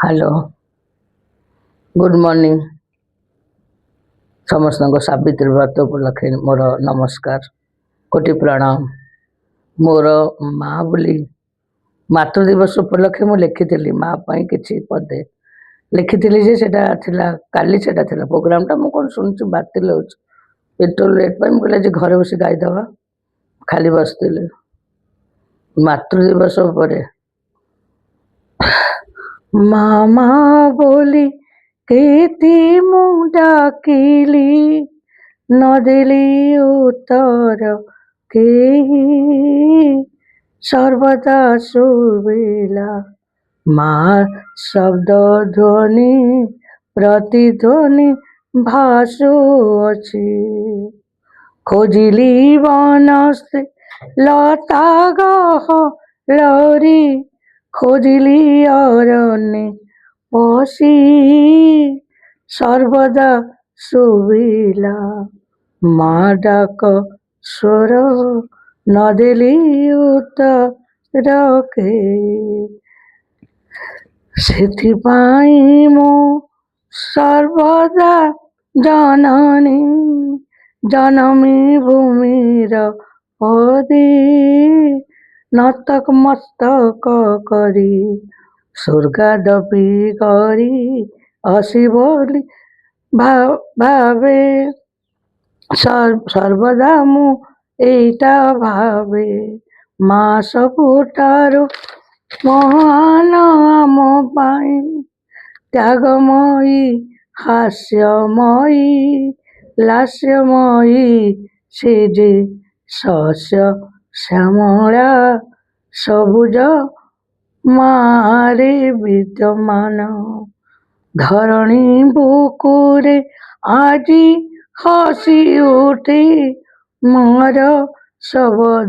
Hello good morning समस्त को सावित्री व्रत उपलक्षे मोर नमस्कार कोटि प्रणाम। मोर माँ बोली मातृ दिवस उपलक्षे मु लिखी माँ पाई किछि पदे लिखी जे सेटा थिला काली सेटा थिला प्रोग्राम टा मु कोन सुनछि बातिल होछ पेट्रोल रेट पाई मु कहले जे घरे बसी गाई दवा खाली बसतिले मातृ दिवस उपरे मामा बोली केती मु डाकिली नदेली उत्तर केही सर्वदा सुबिला माँ शब्द ध्वनि प्रतिध्वनि भासु अछि खोजिली वनस्ते लता गहलरी खोजिली अरण्ये पशी सर्वदा सुबिला माँ डाक स्वर नदेली उत्तर के सेथिपाई मो सर्वदा जननी जनमी भूमिर पदी नतक मस्तक करी स्वर्गादपि करी असी बोली भावे सर्वदा मु एटा भावे माँ सबुठारु महान आम पाई त्यागमयी हास्यमयी लास्यमयी से जे शस्य श्यामला सबुज मारे विद्यमान धरणी बुकुरे आजी हसी उठे मोर शबद